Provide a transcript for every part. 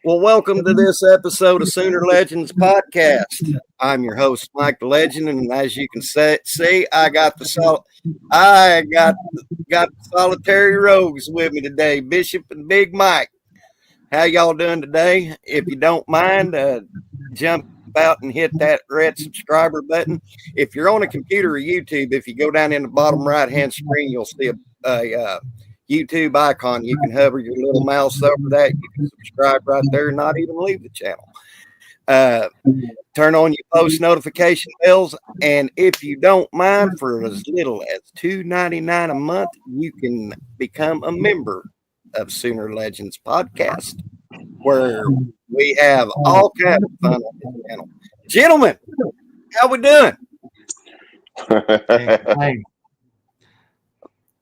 Well, welcome to this episode of Sooner Legends Podcast. I'm your host, Mike the Legend, and as you can see, I got the solitary rogues with me today, Bishop and Big Mike. How y'all doing today? If you don't mind, jump out and hit that red subscriber button. If you're on a computer or YouTube, if you go down in the bottom right hand screen, you'll see a YouTube icon. You can hover your little mouse over that. You can subscribe right there and not even leave the channel. Uh, Turn on your post notification bells. And if you don't mind, for as little as $2.99 a month, you can become a member of Sooner Legends Podcast, where we have all kinds of fun on this channel. Gentlemen, how we doing?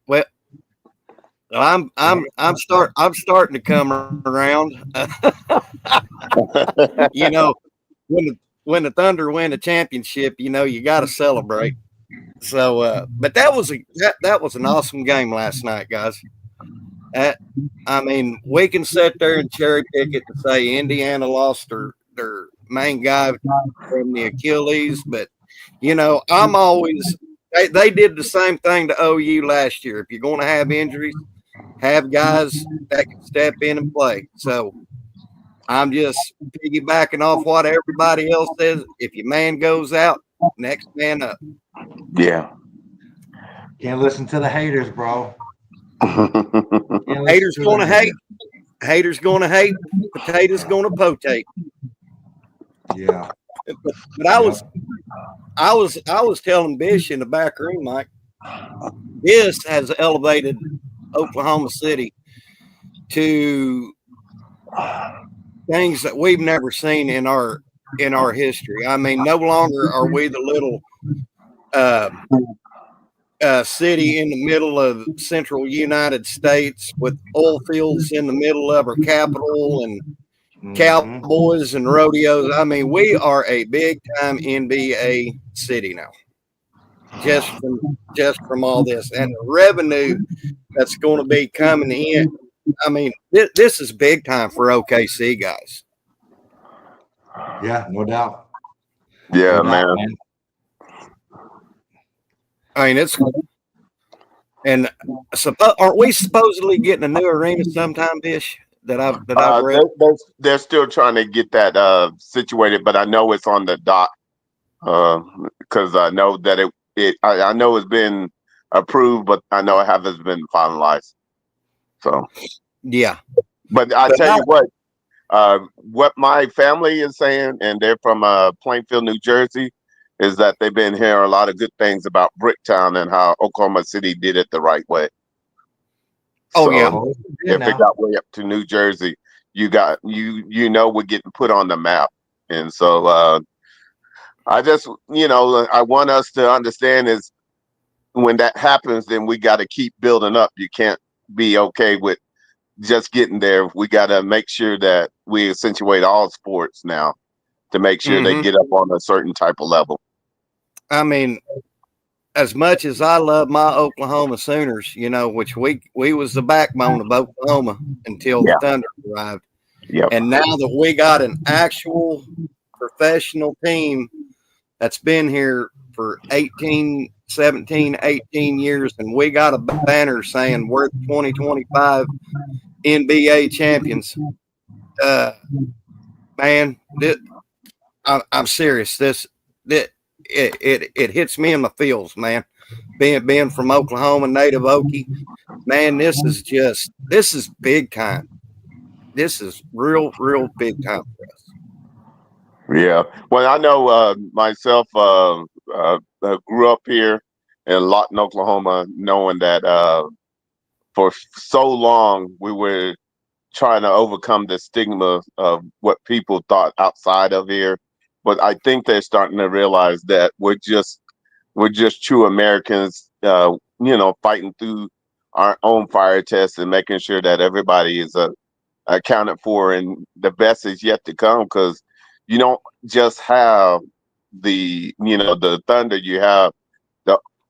Well, I'm starting to come around. You know, when the Thunder win a championship, you know you got to celebrate. So, but that was an awesome game last night, guys. I mean, we can sit there and cherry pick it to say Indiana lost their main guy from the Achilles, but you know, they did the same thing to OU last year. If you're going to have injuries, have guys that can step in and play. So I'm just piggybacking off what everybody else says. If your man goes out, next man up. Yeah. Can't listen to the haters, bro. Haters gonna hate. Haters gonna hate. Potatoes gonna potate. Yeah. But I was telling Bish in the back room, Mike. This has elevated Oklahoma City to things that we've never seen in our history. I mean, no longer are we the little city in the middle of central United States with oil fields in the middle of our capital and cowboys and rodeos. I mean, we are a big time NBA city now. Just from all this and the revenue that's going to be coming in. I mean, this is big time for OKC, guys. Yeah, no doubt. Yeah, No doubt, man. I mean, and aren't we supposedly getting a new arena sometime, Bish? That I've read. They're still trying to get that situated, but I know it's on the dock because I know that I know it's been approved, but I know it hasn't been finalized. So yeah, but I tell you what my family is saying, and they're from Plainfield, New Jersey, is that they've been hearing a lot of good things about Bricktown and how Oklahoma City did it the right way. Oh, so, yeah. If it got way up to New Jersey, we're getting put on the map. And so I just, I want us to understand is when that happens, then we got to keep building up. You can't be okay with just getting there. We got to make sure that we accentuate all sports now to make sure they get up on a certain type of level. I mean, as much as I love my Oklahoma Sooners, which we was the backbone of Oklahoma until the Thunder arrived. Yep. And now that we got an actual professional team that's been here for 17, 18 years, and we got a banner saying we're the 2025 NBA champions. Man, I'm serious. It hits me in the feels, man. Being from Oklahoma, native Okie, man, this is big time. This is real big time for us. Yeah. Well, I know myself grew up here in Lawton, Oklahoma, knowing that for so long we were trying to overcome the stigma of what people thought outside of here. But I think they're starting to realize that we're just true Americans, fighting through our own fire tests and making sure that everybody is accounted for, and the best is yet to come, because you don't just have the Thunder, you have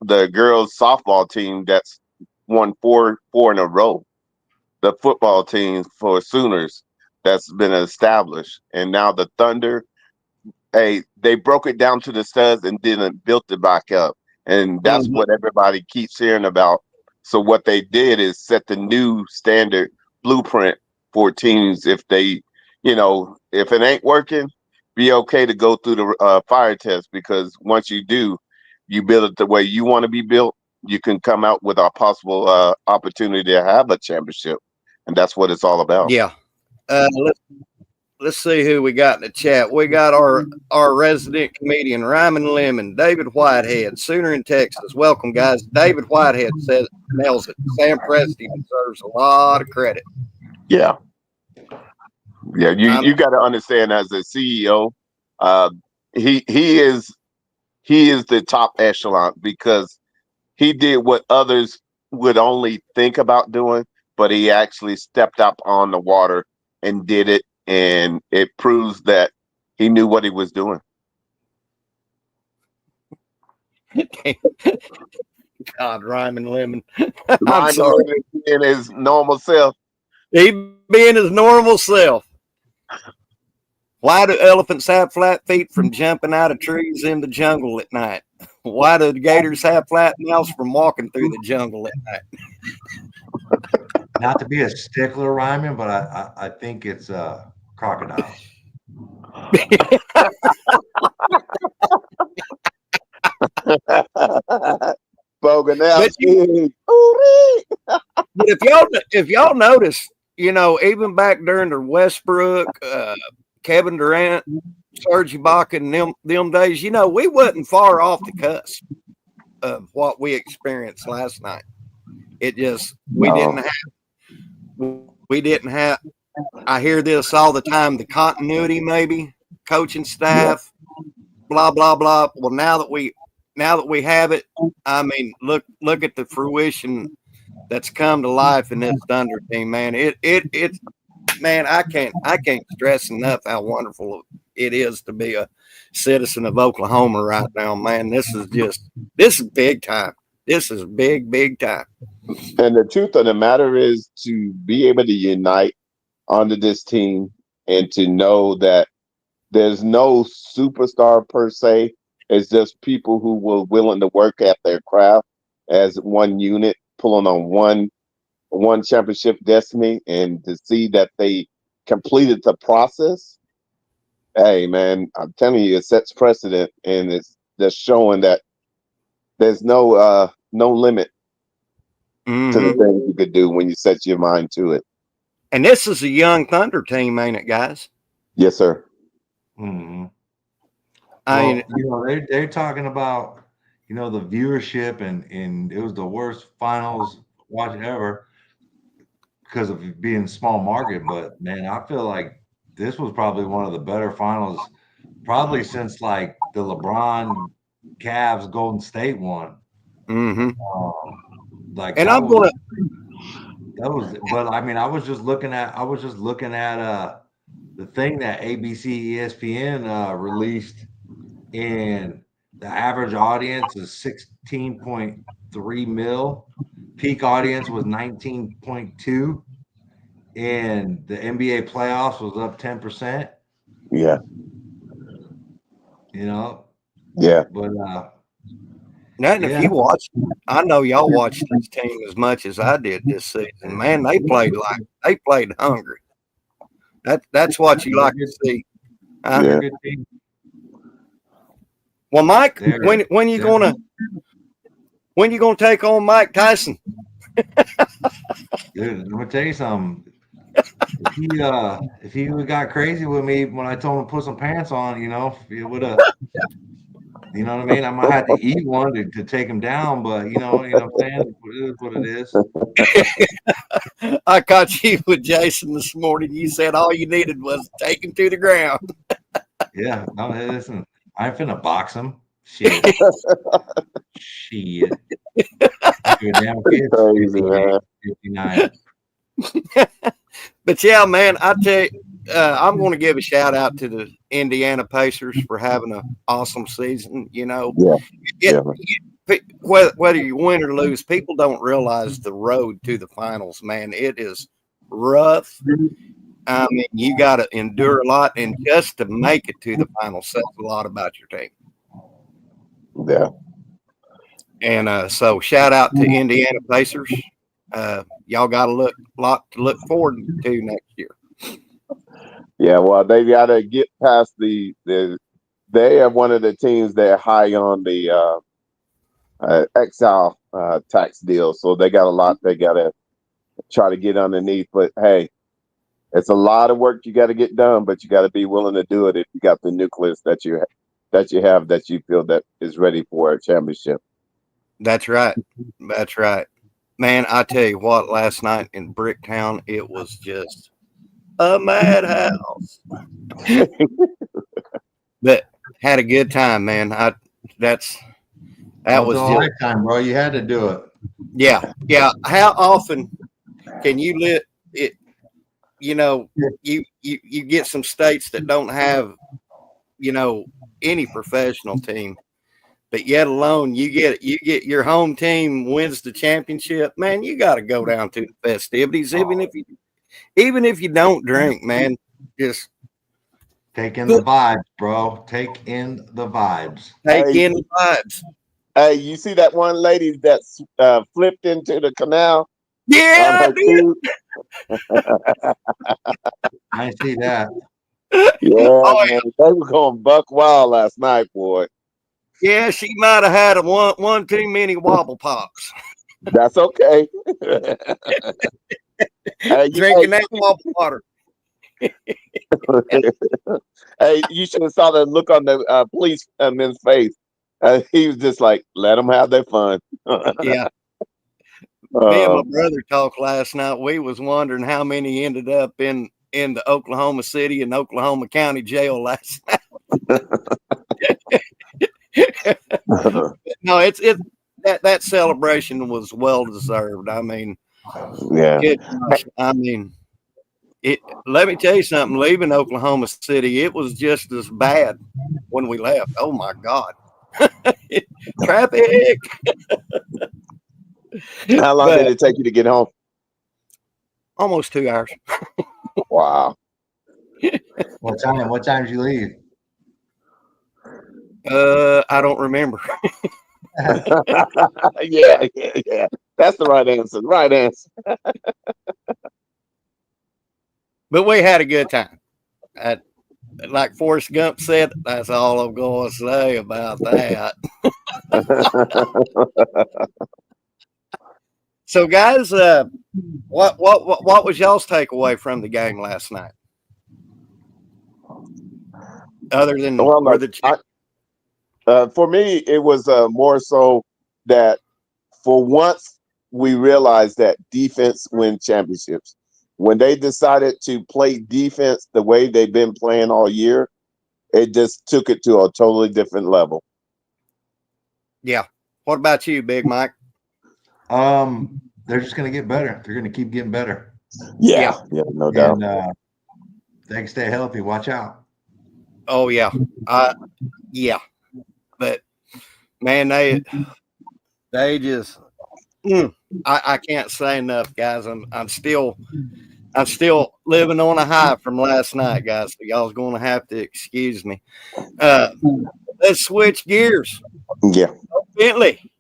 the girls softball team that's won four in a row. The football team for Sooners that's been established. And now the Thunder, hey, they broke it down to the studs and didn't build it back up. And that's what everybody keeps hearing about. So what they did is set the new standard blueprint for teams. If they, if it ain't working, be okay to go through the fire test, because once you do, you build it the way you want to be built, you can come out with a possible opportunity to have a championship. And that's what it's all about. Yeah. Let's see who we got in the chat. We got our resident comedian, Ryman Lemon, David Whitehead, Sooner in Texas. Welcome, guys. David Whitehead says nails it. Sam Presti deserves a lot of credit. Yeah. Yeah, you got to understand, as a CEO, he is the top echelon, because he did what others would only think about doing, but he actually stepped up on the water and did it. And it proves that he knew what he was doing. God, Ryman Lemon. I'm sorry. In his normal self. He being his normal self. Why do elephants have flat feet from jumping out of trees in the jungle at night? Why do the gators have flat mouths from walking through the jungle at night? Not to be a stickler, Ryman, but I think it's crocodiles. But if y'all notice, even back during the Westbrook, Kevin Durant, Serge Ibaka, and them days, we wasn't far off the cusp of what we experienced last night. It just we didn't have. I hear this all the time: the continuity, maybe coaching staff, blah blah blah. Well, now that we have it, I mean, look at the fruition that's come to life in this Thunder team, man. Man, I can't stress enough how wonderful it is to be a citizen of Oklahoma right now, man. This is big time. This is big time. And the truth of the matter is, to be able to unite under this team and to know that there's no superstar per se. It's just people who were willing to work at their craft as one unit, pulling on one championship destiny, and to see that they completed the process. Hey, man, I'm telling you, it sets precedent, and it's just showing that there's no limit to the things you could do when you set your mind to it. And this is a young Thunder team, ain't it, guys? Yes, sir. Mm-hmm. They're talking about, the viewership, and it was the worst finals watch ever because of it being small market. But man, I feel like this was probably one of the better finals, probably since like the LeBron Cavs Golden State one. Mm-hmm. But I mean, I was just looking at the thing that ABC ESPN released, and the average audience is 16.3 mil. Peak audience was 19.2, and the NBA playoffs was up 10%. Yeah. Yeah. But if you watch, I know y'all watched this team as much as I did this season. Man, they played hungry. That's what you like to see. Well, Mike, when you gonna take on Mike Tyson? Dude, I'm gonna tell you something. If he got crazy with me when I told him to put some pants on, it would have. You know what I mean? I might have to eat one to take him down, but you know what I'm saying? It is what it is. I caught you with Jason this morning. You said all you needed was take him to the ground. Yeah, no, listen, I ain't finna box him. Shit. Shit. Damn kid, crazy, man. 59. But yeah, man, I tell you, I'm going to give a shout out to the Indiana Pacers for having an awesome season. Whether you win or lose, people don't realize the road to the finals, man. It is rough. I mean, you got to endure a lot, and just to make it to the final says a lot about your team. Yeah. And so, shout out to Indiana Pacers. Y'all got a lot to look forward to next year. Yeah, well, they got to get past they are one of the teams that are high on the exile tax deal. So they got a lot they got to try to get underneath. But hey, it's a lot of work you got to get done, but you got to be willing to do it if you got the nucleus that you have that you feel that is ready for a championship. That's right. That's right. Man, I tell you what, last night in Bricktown, it was just a madhouse. But had a good time, man. That was a just lifetime, bro. You had to do it. yeah. How often can you live it? You know, you get some states that don't have, any professional team, but yet alone you get your home team wins the championship. Man, you got to go down to the festivities, even if you don't drink, man. Just take in the vibes, bro. Take in the vibes. take in the vibes. Hey, you see that one lady that flipped into the canal? Yeah, I did. I see that. Yeah, man, they were going buck wild last night, boy. Yeah, she might have had one too many wobble pops. That's okay. Drinking that wobble water. Hey, you should have saw the look on the policeman's face. He was just like, "Let them have their fun." Yeah. Me and my brother talked last night. We was wondering how many ended up in the Oklahoma City and Oklahoma County jail last night. No, it's that celebration was well deserved. I mean, yeah. I mean, let me tell you something. Leaving Oklahoma City, it was just as bad when we left. Oh my God, traffic. How long did it take you to get home? Almost 2 hours. Wow. What time did you leave? I don't remember. Yeah. That's the right answer. Right answer. But we had a good time. Like Forrest Gump said, that's all I'm going to say about that. So, guys, what was y'all's takeaway from the game last night? Other than for me, it was more so that for once we realized that defense wins championships. When they decided to play defense the way they've been playing all year, it just took it to a totally different level. Yeah. What about you, Big Mike? They're just going to get better. They're going to keep getting better. Yeah, no doubt. And they can stay healthy. Watch out. Oh yeah, yeah. But man, they just I can't say enough, guys. I'm still living on a high from last night, guys. So y'all's going to have to excuse me. Let's switch gears. Yeah. Bentley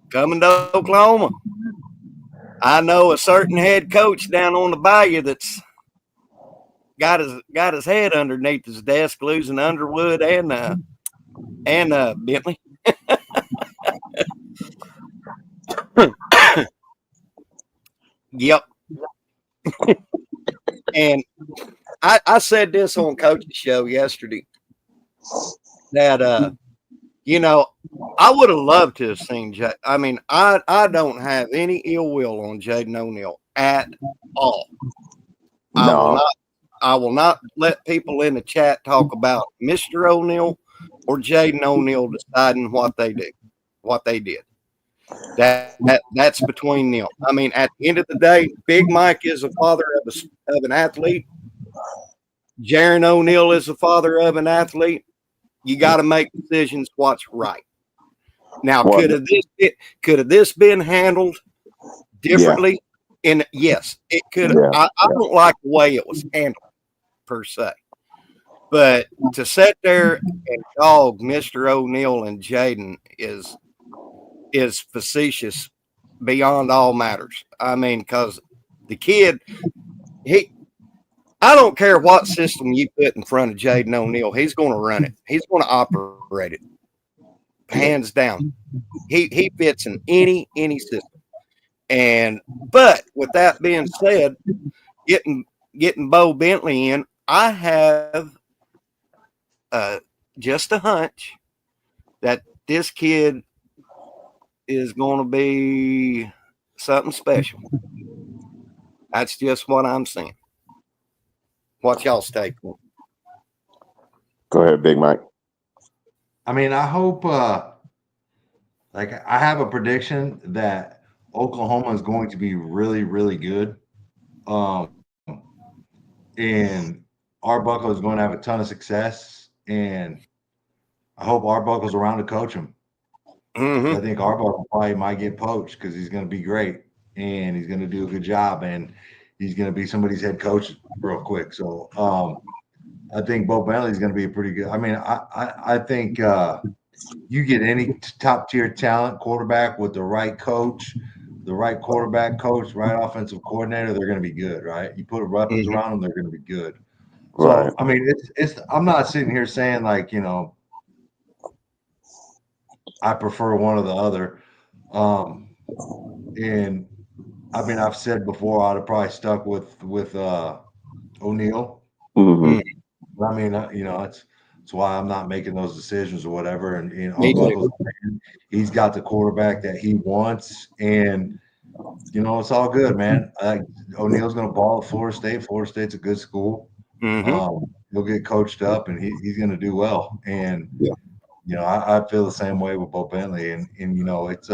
coming to Oklahoma. I know a certain head coach down on the bayou that's got his head underneath his desk, losing Underwood and Bentley. Yep. And I said this on Coach's show yesterday that I would have loved to have seen Jay. I mean, I don't have any ill will on Jaden O'Neal at all. No. I will not let people in the chat talk about Mr. O'Neal or Jaden O'Neal deciding what they did. That's between them. I mean, at the end of the day, Big Mike is a father of an athlete. Jaron O'Neal is the father of an athlete. You got to make decisions what's right. Now, could have this been handled differently? And yes, it could. Yeah. I don't like the way it was handled per se, but to sit there and dog Mr. O'Neal and Jaden is facetious beyond all matters. I mean, because the kid, I don't care what system you put in front of Jaden O'Neal, he's going to run it. He's going to operate it, hands down. He fits in any system. And but with that being said, getting Bo Bentley in, I have just a hunch that this kid is going to be something special. That's just what I'm saying. What's y'all's take? Go ahead, Big Mike. I mean, I hope, like, I have a prediction that Oklahoma is going to be really, really good. And Arbuckle is going to have a ton of success. And I hope Arbuckle's around to coach him. Mm-hmm. I think Arbuckle probably might get poached because he's going to be great and he's going to do a good job and he's going to be somebody's head coach real quick. So I think Bo Bentley is going to be a pretty good. I mean, I think you get any top tier talent quarterback with the right coach, the right quarterback coach, right offensive coordinator, they're going to be good, right? You put weapons around them, they're going to be good. So Right. I mean, it's. I'm not sitting here saying like, you know, I prefer one or the other. And I mean, I've said before I'd have probably stuck with O'Neal. Mm-hmm. I mean, you know, that's why I'm not making those decisions or whatever. And you know, Me too. Arbuckle's, he's got the quarterback that he wants, and you know, it's all good, man. O'Neal's going to ball at Florida State. Florida State's a good school. Mm-hmm. He'll get coached up, and he's going to do well. And Yeah. you know, I feel the same way with Bo Bentley, and you know, it's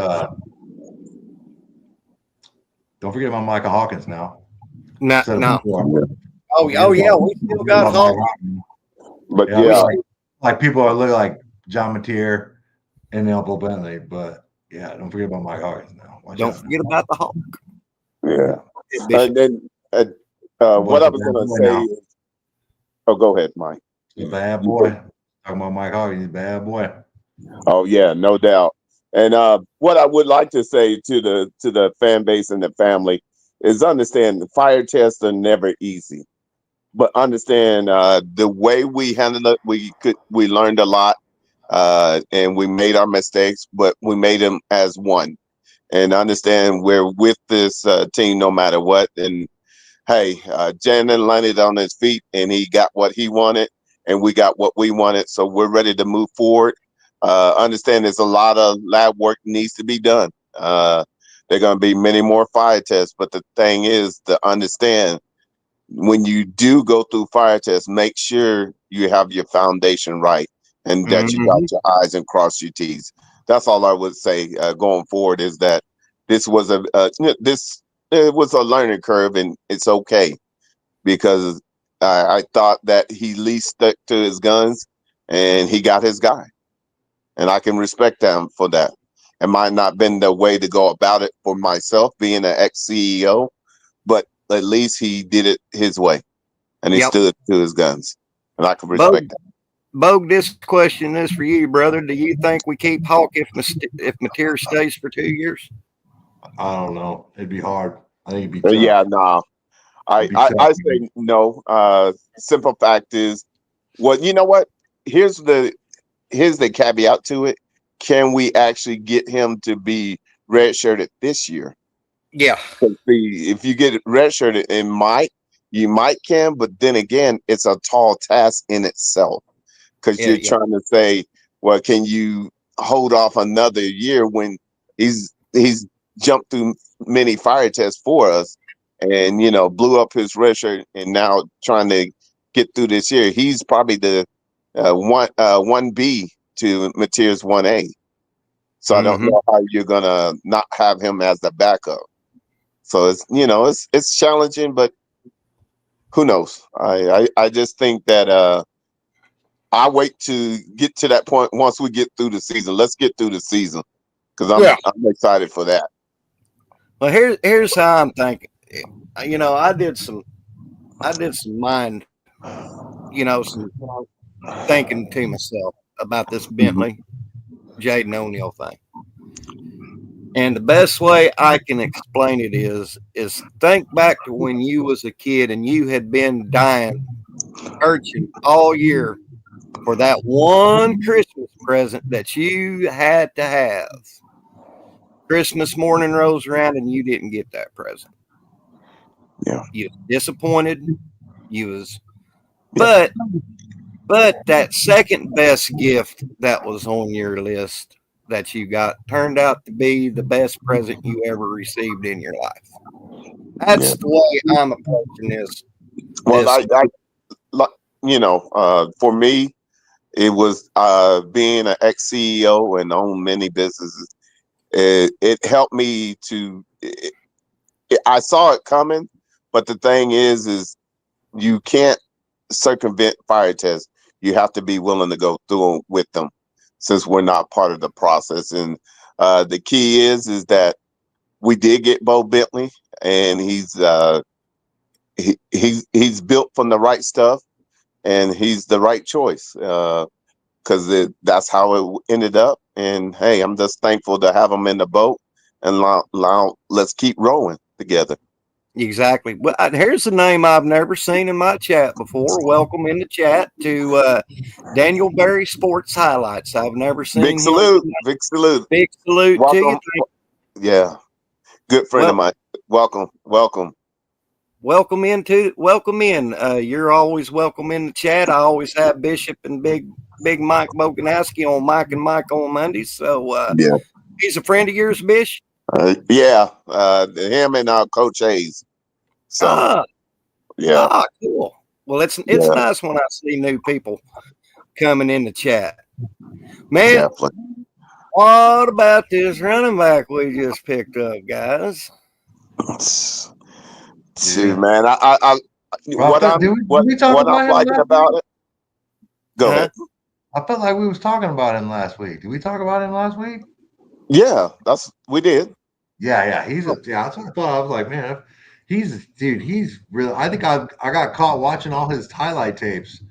don't forget about Micah Hawkins now. No. Oh yeah, we still got Hawkins. But Yeah, yeah, like people are looking like John Mateer and now Bo Bentley, but yeah, don't forget about Mike Hawkins now. Don't forget about the Hawk. yeah. Bishop. And then what I was going to say is, oh, go ahead, Mike. He's a bad boy. Talking about Mike Hawkins, he's a bad boy. Oh yeah, no doubt. And what I would like to say to the fan base and the family is understand the fire tests are never easy, but understand the way we handled it, we learned a lot, and we made our mistakes, but we made them as one, and understand we're with this team no matter what. And hey, Jaden landed on his feet, and he got what he wanted, and we got what we wanted, so we're ready to move forward. Understand there's a lot of lab work needs to be done. There are going to be many more fire tests, but the thing is to understand when you do go through fire tests, make sure you have your foundation right and that you got your I's and cross your T's. That's all I would say going forward is that this was it was a learning curve, and it's okay because I thought that he least stuck to his guns and he got his guy. And I can respect them for that. It might not been the way to go about it for myself, being an ex-CEO, but at least he did it his way, and he stood to his guns, and I can respect that. Bo, this question is for you, brother. Do you think we keep Hawk if Mateer stays for 2 years? I don't know. It'd be hard. I think it'd be tough. Yeah, no. I say no. Simple fact is, well, you know what? Here's the caveat to it. Can we actually get him to be redshirted this year? Yeah. See, if you get redshirted, you might can, but then again, it's a tall task in itself because you're trying to say, well, can you hold off another year when he's jumped through many fire tests for us and blew up his redshirt and now trying to get through this year. He's probably the 1B to Mateer's 1A. So I don't know how you're gonna not have him as the backup. So it's challenging, but who knows? I just think that I wait to get to that point once we get through the season. Let's get through the season because I'm excited for that. Well, here's how I'm thinking. I did some mind, some thinking to myself about this Bentley Jaden O'Neill thing. And the best way I can explain it is think back to when you was a kid and you had been dying, searching all year for that one Christmas present that you had to have. Christmas morning rolls around and you didn't get that present. Yeah. You was disappointed. But that second best gift that was on your list that you got turned out to be the best present you ever received in your life. That's the way I'm approaching this. Well, for me, it was being an ex-CEO and own many businesses. It helped me to. I saw it coming, but the thing is you can't circumvent fire tests. You have to be willing to go through with them, since we're not part of the process. And the key is that we did get Bo Bentley, and he's built from the right stuff, and he's the right choice because that's how it ended up. And hey, I'm just thankful to have him in the boat, and let's keep rowing together. Exactly. Well, here's a name I've never seen in my chat before. Welcome in the chat to Daniel Berry Sports Highlights. I've never seen Big salute. Big salute. Big salute welcome. to you. Yeah. Good friend of mine. Welcome. Welcome in. You're always welcome in the chat. I always have Bishop and Big Mike Boganowski on Mike and Mike on Mondays. So he's a friend of yours, Bish? Him and Coach Hayes. So cool. Well, it's nice when I see new people coming in the chat. Man, definitely. What about this running back we just picked up, guys? Dude, man, what I'm liking about it. Go ahead. I felt like we was talking about him last week. Did we talk about him last week? Yeah, we did. Yeah. That's what I thought. I was like, man, he's really. I think I got caught watching all his highlight tapes.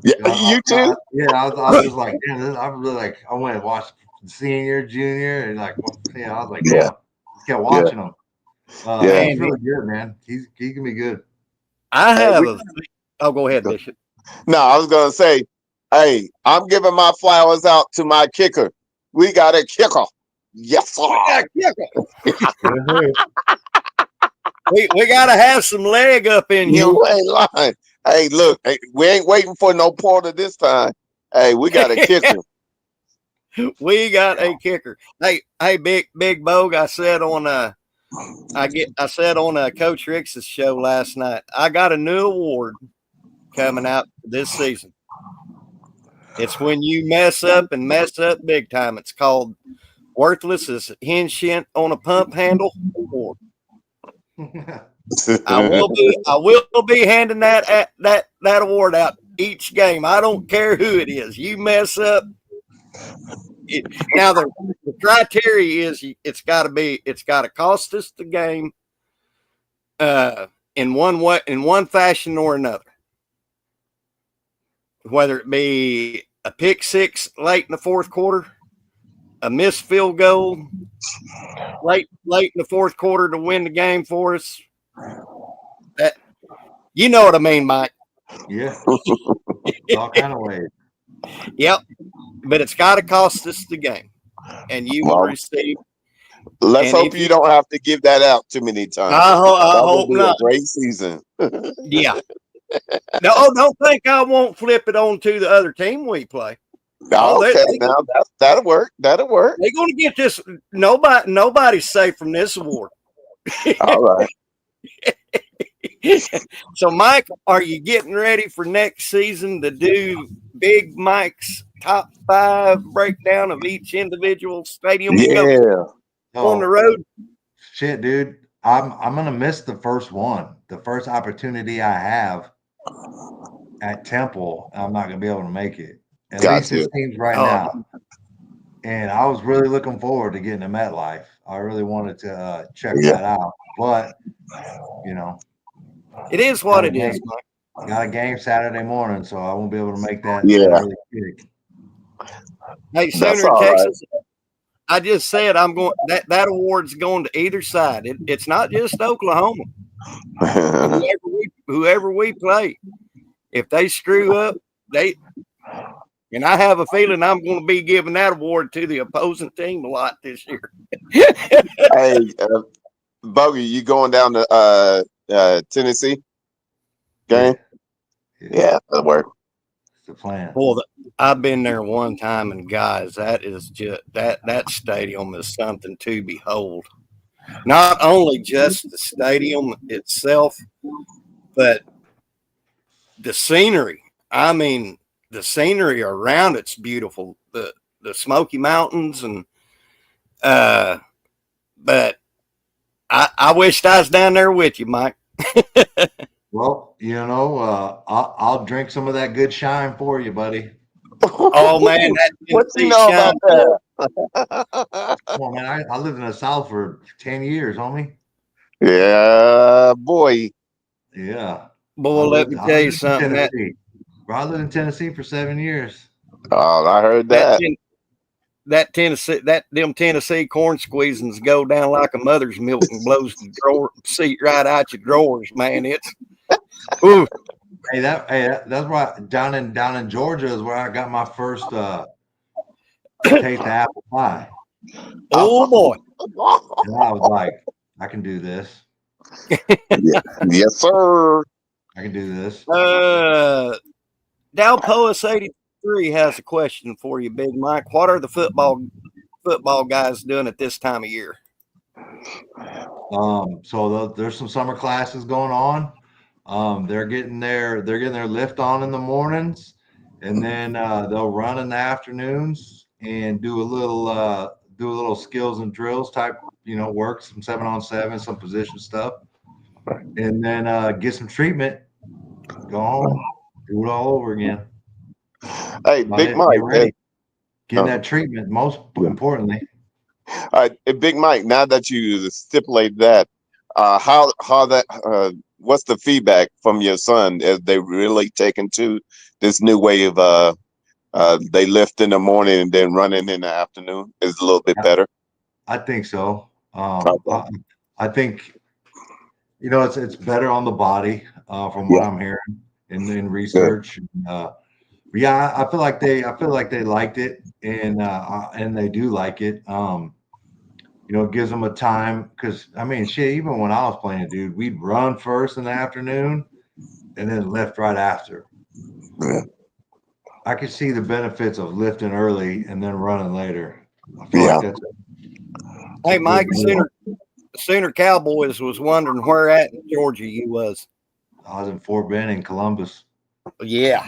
Yeah, you too. I was just like, man, I really like. I went and watched senior, junior, and I was like, just kept watching him. He's really good, man. He can be good. I have go ahead, Bishop. No, I was gonna say, hey, I'm giving my flowers out to my kicker. We got a kicker. Yes, sir. we gotta have some leg up in here. You ain't lying. Hey, look, we ain't waiting for no Porter this time. Hey, we got a kicker. We got a kicker. Hey, Big Bogue. I said on Coach Rick's show last night. I got a new award coming out this season. It's when you mess up big time. It's called Worthless as Hinge Shint on a Pump Handle Award. I will be handing that award out each game. I don't care who it is. You mess up. Now the criteria is it's got to cost us the game in one fashion or another. Whether it be a pick six late in the fourth quarter, a missed field goal late in the fourth quarter to win the game for us. That, you know what I mean, Mike? Yeah. All kind of ways. Yep. But it's got to cost us the game, and you will receive. Let's hope you don't have to give that out too many times. I hope not. A great season. Yeah. No, don't think I won't flip it on to the other team we play. Okay, now that'll work. That'll work. They're going to get this. Nobody's safe from this award. All right. So, Mike, are you getting ready for next season to do Big Mike's top 5 breakdown of each individual stadium you go on the road? Shit, dude. I'm gonna miss the first one. The first opportunity I have at Temple, I'm not gonna be able to make it. At least it seems right now. and I was really looking forward to getting to MetLife. I really wanted to check Yeah. that out, but you know, It is got what a it is, game, Mike. got a game Saturday morning, so I won't be able to make that Yeah. early kick. Hey, That's Sooner in all right. Texas. I just said I'm going. That award's going to either side. It's not just Oklahoma. Whoever we play, if they screw up, they. And I have a feeling I'm going to be giving that award to the opposing team a lot this year. Hey, Bogey, you going down to Tennessee game? Yeah, that'll work. It's the plan. Boy, I've been there one time, and guys, that is just that stadium is something to behold. Not only just the stadium itself, but the scenery. I mean, the scenery around it's beautiful. The Smoky Mountains and but I wished I was down there with you, Mike. Well, I'll drink some of that good shine for you, buddy. Oh man, that What you Tennessee know shine. about that? Come on, man. I lived in the South for 10 years, homie. Yeah, boy. Yeah. Boy, let me I tell you lived in something. Tennessee. Bro, I lived in Tennessee for 7 years. Oh, I heard That that. that Tennessee them Tennessee corn squeezings go down like a mother's milk and blows the drawer seat right out your drawers, man. It's ooh. That's why down in Georgia is where I got my first taste of apple pie. Oh boy. And I was like, I can do this. Yes, sir. I can do this. Dalpoas 83 has a question for you, Big Mike. What are the football guys doing at this time of year? So there's some summer classes going on. They're getting their lift on in the mornings, and then they'll run in the afternoons and do a little skills and drills type, work, some 7-on-7, some position stuff, and then get some treatment, go home, do it all over again. Hey, Big Mike. Getting that treatment, most importantly. Big Mike. Now that you stipulate that, what's the feedback from your son? As they really taken to this new way of they lift in the morning and then running in the afternoon is a little bit better. I think so. I think it's better on the body from what I'm hearing in research. Yeah, I feel like they liked it, and they do like it. It gives them a time, because I mean, shit, even when I was playing, dude, we'd run first in the afternoon and then lift right after. Yeah. I could see the benefits of lifting early and then running later. I feel like that's Hey, Mike, Sooner Cowboys was wondering where at in Georgia you was. I was in Fort Benning, Columbus. Yeah.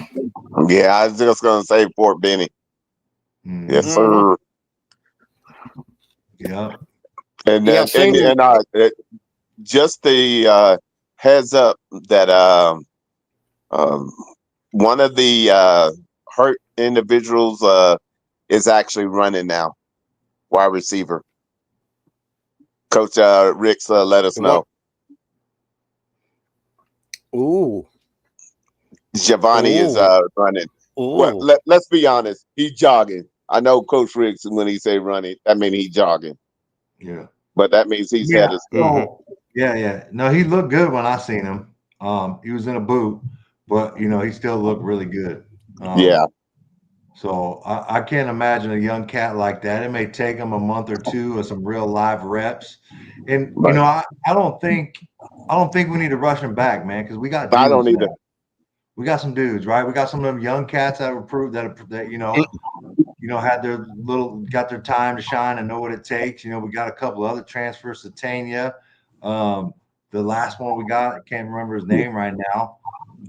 Yeah, I was just gonna say Fort Benning. Yes, sir. Yeah. And just the heads up that one of the hurt individuals is actually running now, wide receiver. Coach Ricks let us know. Ooh. Giovanni is running. Ooh. Well, let's be honest. He's jogging. I know Coach Ricks, when he say running, that means he's jogging. Yeah. But that means he's had his. Yeah. No, he looked good when I seen him. He was in a boot, but he still looked really good. Yeah. So I can't imagine a young cat like that. It may take him a month or two of some real live reps. And I don't think we need to rush him back, man, because we got dudes. I don't either. We got some dudes, right? We got some of them young cats that were proved that had got their time to shine and know what it takes. We got a couple other transfers to Tanya. The last one we got, I can't remember his name right now,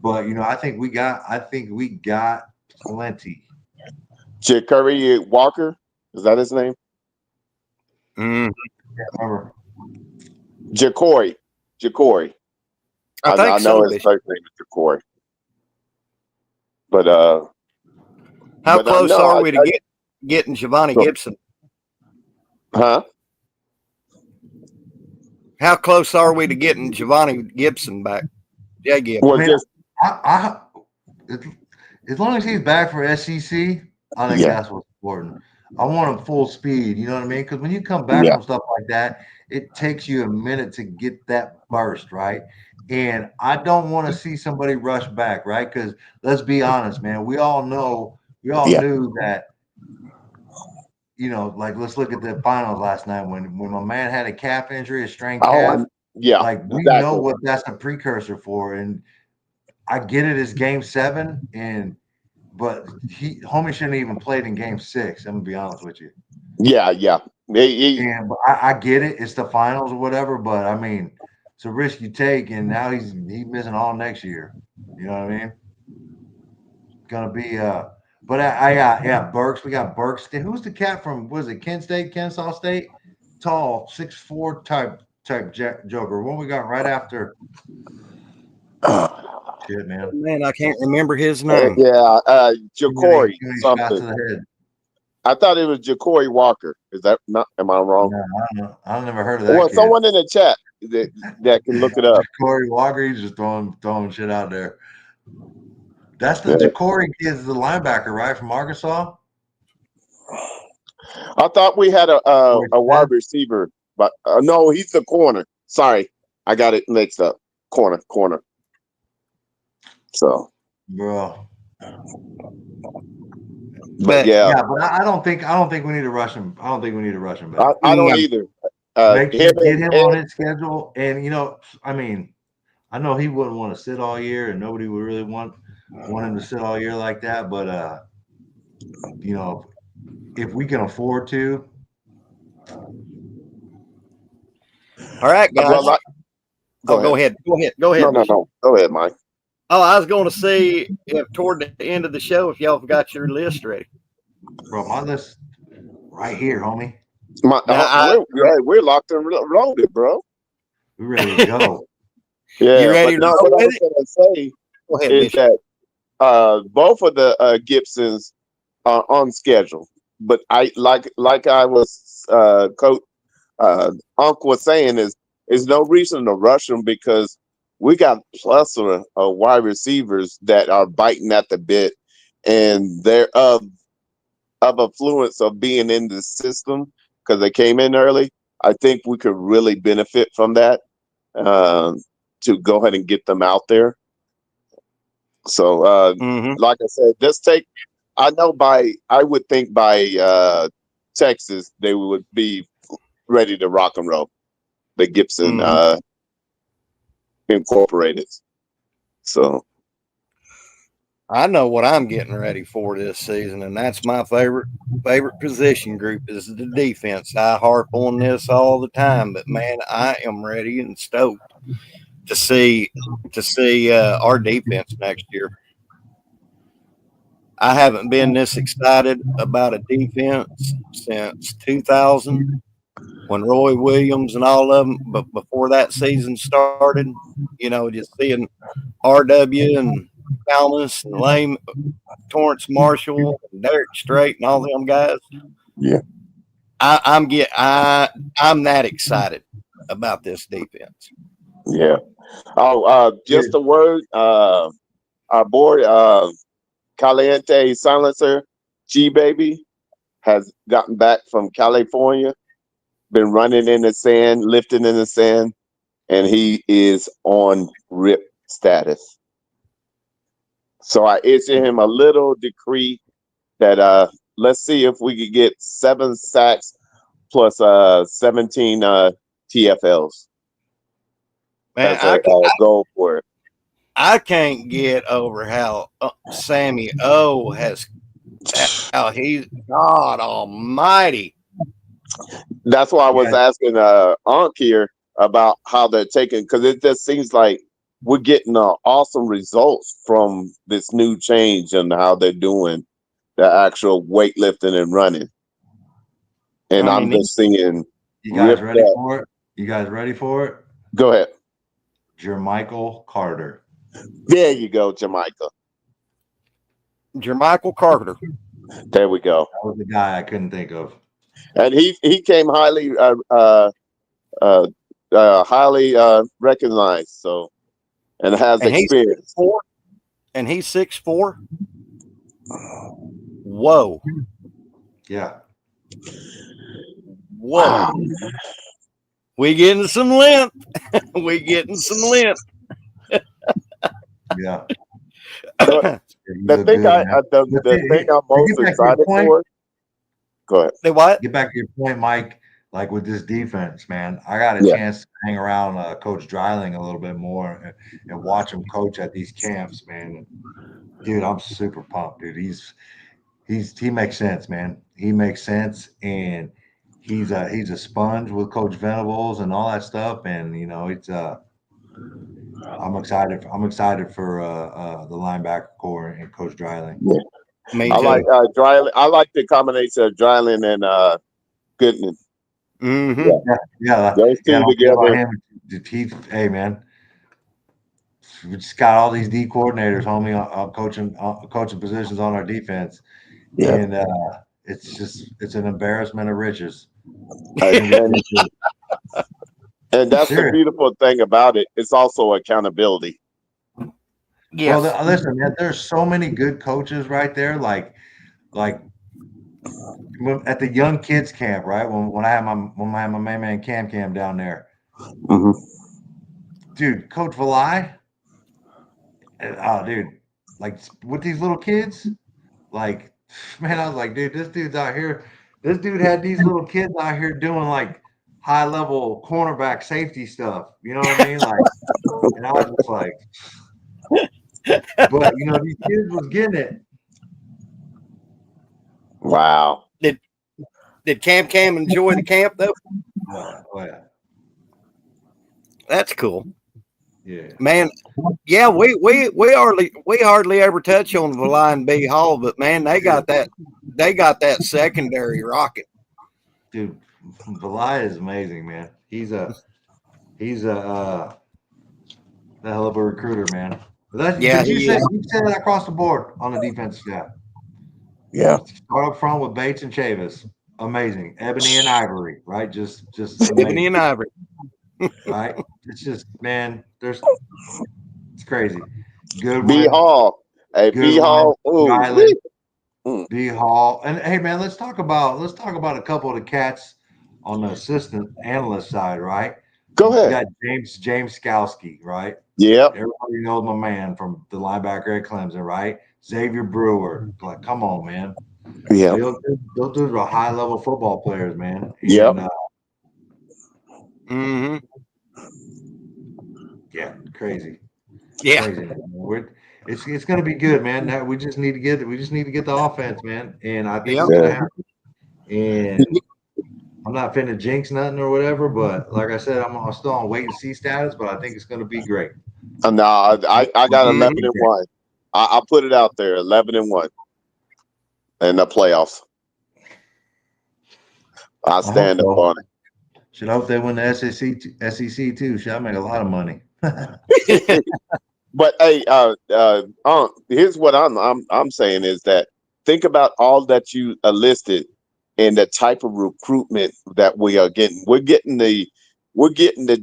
but I think we got plenty. Ja'Cory Walker, is that his name? Can't remember. Ja'Cory. I know his first name is Ja'Cory. But how close are we to get? getting Giovanni So- Gibson? Huh? How close are we to getting Giovanni Gibson back? Jay Gibbs. Well, I mean, just as long as he's back for SEC, I think Yeah. that's what's important. I want him full speed. You know what I mean? Because when you come back Yeah. from stuff like that, it takes you a minute to get that burst, right? And I don't want to see somebody rush back, right? Because let's be honest, man. We all Yeah. knew that. You know, like let's look at the finals last night when my man had a calf injury, a strained calf. Yeah. Like we exactly. know what that's a precursor for, and I get it. It's game 7, but homie shouldn't even played in game 6. I'm gonna be honest with you. Yeah. And but I get it. It's the finals or whatever, but I mean, it's a risk you take, and now he's missing all next year. You know what I mean? Gonna be but yeah, Burks. We got Burks. Who's the cat from? Was it Kent State, Kennesaw State? Tall, 6'4" type joker. What we got right after? Shit, man. Man, I can't remember his name. Yeah. Too Ja'Cory many shots to something. the head. I thought it was Ja'Cory Walker. Is that not? Am I wrong? No, I don't know. I've never heard of that. Well, kid. someone in the chat that can look it up. Corey Walker, he's just throwing shit out there. That's the Yeah. Ja'Cory kid, is the linebacker, right, from Arkansas? I thought we had a wide receiver, but no, he's the corner. Sorry, I got it mixed up. Corner. So, Bro. but yeah, Yeah, but I don't think we need to rush him. I don't think we need to rush him back. I don't either. Make sure get him on his schedule, and I mean, I know he wouldn't want to sit all year, and nobody would really want him to sit all year like that. But if we can afford to. All right, guys. Well, Go ahead. Go ahead. No. Go ahead, Mike. Oh, I was going to see if toward the end of the show, if y'all got your list ready. Bro, my list right here, homie. We're locked and loaded, bro. We're ready to go. Yeah, You ready to what go I with was gonna say Go ahead, is Bishop. that both of the Gibsons are on schedule, but I like I was coach Unc was saying is no reason to rush them because we got plethora of wide receivers that are biting at the bit, and they're of affluence of being in the system because they came in early. I think we could really benefit from that to go ahead and get them out there. So, like I said, just take. I know I would think by Texas they would be ready to rock and roll. The Gibson Incorporated. So I know what I'm getting ready for this season, and that's my favorite position group is the defense. I harp on this all the time, but man, I am ready and stoked to see our defense next year. I haven't been this excited about a defense since 2000 when Roy Williams and all of them, but before that season started, just seeing RW and Thomas and Lame, Torrance Marshall, and Derek Strait, and all them guys. Yeah, I'm that excited about this defense. Yeah. Oh, just a word. Our boy Caliente Silencer G Baby has gotten back from California. Been running in the sand, lifting in the sand, and he is on RIP status. So I issue him a little decree that let's see if we could get 7 sacks plus 17 TFLs. Man, That's a goal for it. I can't get over how Sammy O has, how he's God Almighty. That's why I was asking Unc here about how they're taking, because it just seems like we're getting awesome results from this new change and how they're doing the actual weightlifting and running. And I'm just seeing. You guys ready for it? You guys ready for it? Go ahead. Jermichael Carter. There you go, Jamaica. Jermichael Carter. There we go. That was the guy I couldn't think of. And he came highly highly recognized. So and has And he's experience. 6'4", and he's 6'4". Whoa. Yeah. Whoa. We getting some length. We getting some length. Yeah. The thing the thing I'm most excited for. Go ahead. They what? Get back to your point, Mike. Like with this defense, man, I got a chance to hang around Coach Dreiling a little bit more and watch him coach at these camps, man. Dude, I'm super pumped, dude. He makes sense, man. He makes sense, and he's a sponge with Coach Venables and all that stuff. And you know, it's I'm excited. I'm excited for the linebacker core and Coach Dreiling. Yeah. Me I too. like Dreiling. I like the combination of Dreiling and Goodman. Mm-hmm. Yeah. Those two together. Hey, man, we just got all these D coordinators, homie, coaching positions on our defense, and it's an embarrassment of riches. And that's the beautiful thing about it. It's also accountability. Yes. Well, listen, man, there's so many good coaches right there. Like at the young kids camp, right? When I had my main man Cam down there, dude, Coach Valai. Oh, dude, like with these little kids, like, man, I was like, dude, this dude's out here. This dude had these little kids out here doing like high level cornerback safety stuff. You know what I mean? Like, and I was just like, but you know, these kids was getting it. Wow. Did Cam enjoy the camp though? Oh yeah. That's cool. Yeah. Man, yeah, we hardly ever touch on Valai and B Hall, but man, they got that secondary rocket. Dude, Valai is amazing, man. He's a hell of a recruiter, man. But you said that across the board on the defense staff. Yeah. Start up front with Bates and Chavis. Amazing. Ebony and Ivory, right? Just amazing. Ebony and Ivory. Right? It's just, man, it's crazy. Good B Hall. Hey, B Hall. B Hall. And hey, man, let's talk about a couple of the cats on the assistant analyst side, right? Go ahead. You got James Skalski, right? Yeah. Everybody knows my man from the linebacker at Clemson, right? Xavier Brewer. Like, come on, man. Yeah. Those dudes are high level football players, man. Yeah. Yeah, crazy. Yeah. Crazy, man. It's gonna be good, man. We just need to get the offense, man. And I think it's gonna happen. And I'm not finna jinx nothing or whatever, but like I said, I'm still on wait and see status, but I think it's gonna be great. No, I got 11-1. I put it out there, 11-1 in the playoffs. I stand up on it. Should hope they win the SEC too. Should I make a lot of money? But hey, here's what I'm saying is that think about all that you listed and the type of recruitment that we are getting. We're getting the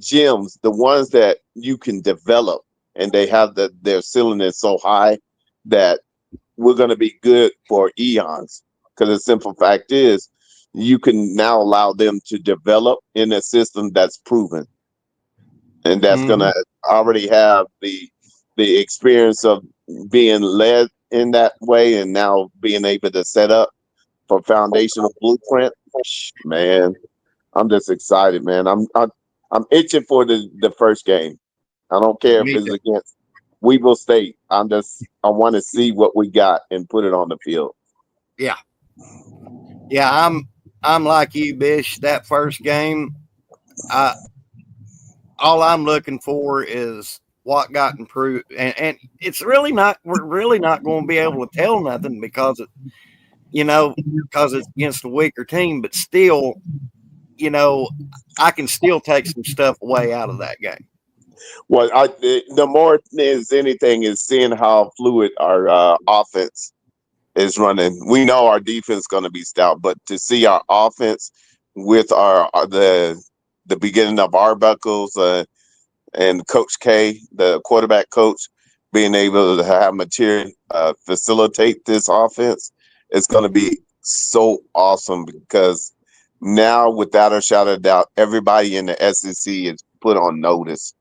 gems, the ones that you can develop, and they have their ceiling is so high that we're going to be good for eons. Because the simple fact is, you can now allow them to develop in a system that's proven, and that's going to already have the experience of being led in that way, and now being able to set up for foundational blueprint. Man, I'm just excited, man. I'm itching for the first game. I don't care if it's against Weevil State. I want to see what we got and put it on the field. Yeah. Yeah, I'm like you, Bish. That first game, all I'm looking for is what got improved, and it's really not. We're really not going to be able to tell nothing because it's against a weaker team. But still, I can still take some stuff away out of that game. Well, the more as anything is seeing how fluid our offense is running. We know our defense is going to be stout, but to see our offense with the beginning of Arbuckles and Coach K, the quarterback coach, being able to have material facilitate this offense, it's going to be so awesome because now, without a shadow of doubt, everybody in the SEC is put on notice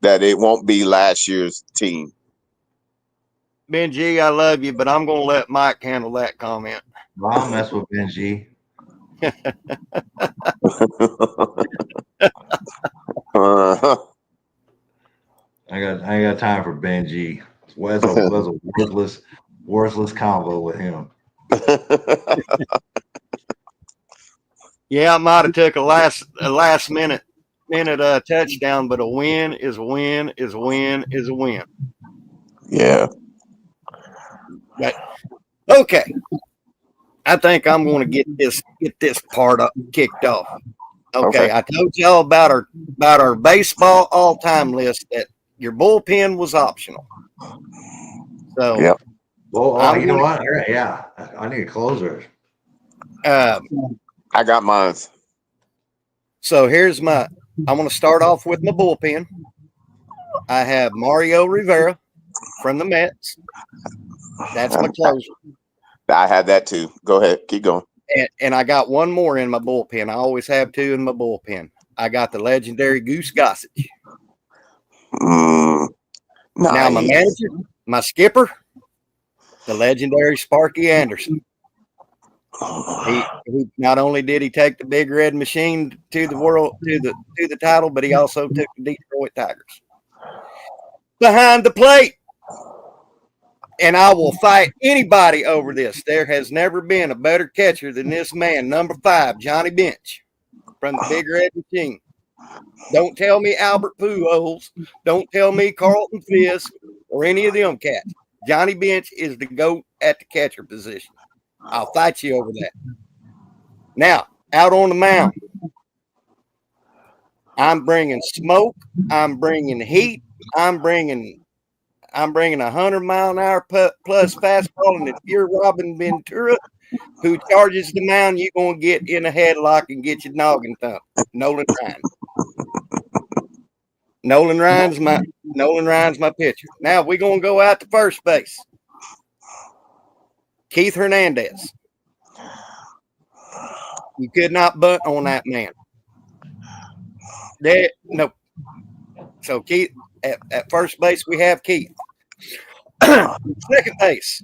that it won't be last year's team. Benji, I love you, but I'm going to let Mike handle that comment. I'll mess with Benji. I ain't got time for Benji. It's a worthless combo with him. Yeah, I might have took a last minute touchdown, but a win is a win is a win is a win. Yeah. But, okay, I think I'm going to get this part kicked off. Okay, I told y'all about our baseball all-time list that your bullpen was optional. So, yep. Well, you know what? Yeah, I need a closer. I got mine. So here's I'm going to start off with my bullpen. I have Mario Rivera from the Mets. That's my closer. I had that too. Go ahead. Keep going. And I got one more in my bullpen. I always have two in my bullpen. I got the legendary Goose Gossage. Nice. Now my manager, my skipper, the legendary Sparky Anderson. He not only did he take the Big Red Machine to the title, but he also took the Detroit Tigers. Behind the plate, and I will fight anybody over this. There has never been a better catcher than this man, number 5, Johnny Bench, from the Big Red Machine. Don't tell me Albert Pujols. Don't tell me Carlton Fisk or any of them cats. Johnny Bench is the GOAT at the catcher position. I'll fight you over that. Now, out on the mound, I'm bringing smoke. I'm bringing heat. I'm bringing 100-mile-an-hour plus fastball. And if you're Robin Ventura, who charges the mound, you're going to get in a headlock and get your noggin thumped. Nolan Ryan. Nolan Ryan's my pitcher. Now we're going to go out to first base. Keith Hernandez. You could not bunt on that man. No. So Keith at first base we have Keith. Second base,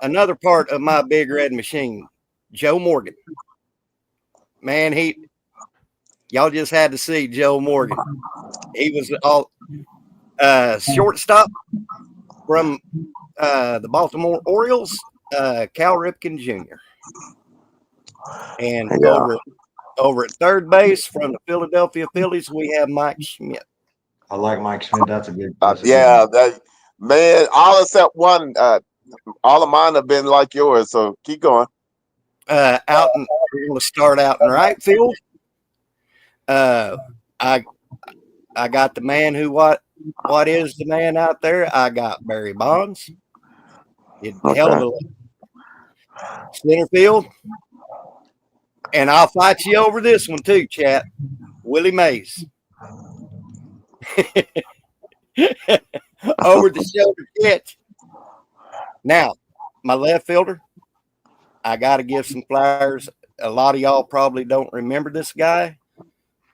another part of my Big Red Machine, Joe Morgan. Man, y'all just had to see Joe Morgan. He was all shortstop from the Baltimore Orioles, Cal Ripken Jr. And over at third base from the Philadelphia Phillies, we have Mike Schmidt. I like Mike Schmidt. That's a good. Man, all except one. All of mine have been like yours. So keep going. We're going to start out in right field. I got the man who what is the man out there? I got Barry Bonds. Hell of a center field. And I'll fight you over this one too, chat. Willie Mays. Over the shoulder catch. Now, my left fielder, I got to give some flowers. A lot of y'all probably don't remember this guy,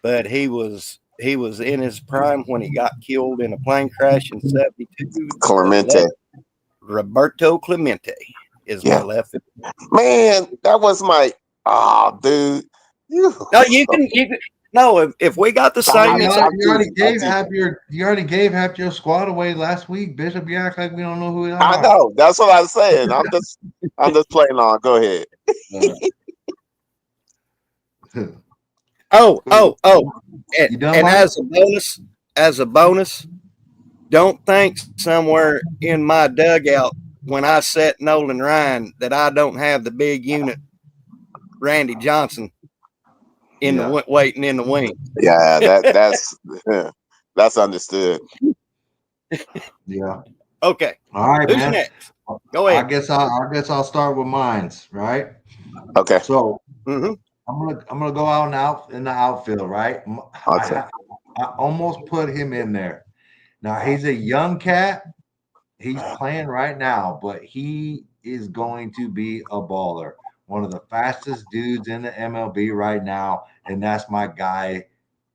but he was in his prime when he got killed in a plane crash in 72. Clemente. Roberto Clemente is my left fielder. Man, that was my dude. No, you can. No, if we got the same, you already gave half your squad away last week, Bishop. You act like we don't know who it is. I know. That's what I'm saying. I'm just playing on. Go ahead. And as a bonus, don't think somewhere in my dugout when I set Nolan Ryan that I don't have the big unit, Randy Johnson, waiting in the wing. Yeah, that's understood. Yeah. Okay. All right, Who's man. next? Go I ahead. guess I'll start with mines, right? Okay. So Mm-hmm. I'm gonna go out in the outfield, right? Okay. I almost put him in there. Now he's a young cat. He's playing right now, but he is going to be a baller. One of the fastest dudes in the MLB right now, and that's my guy,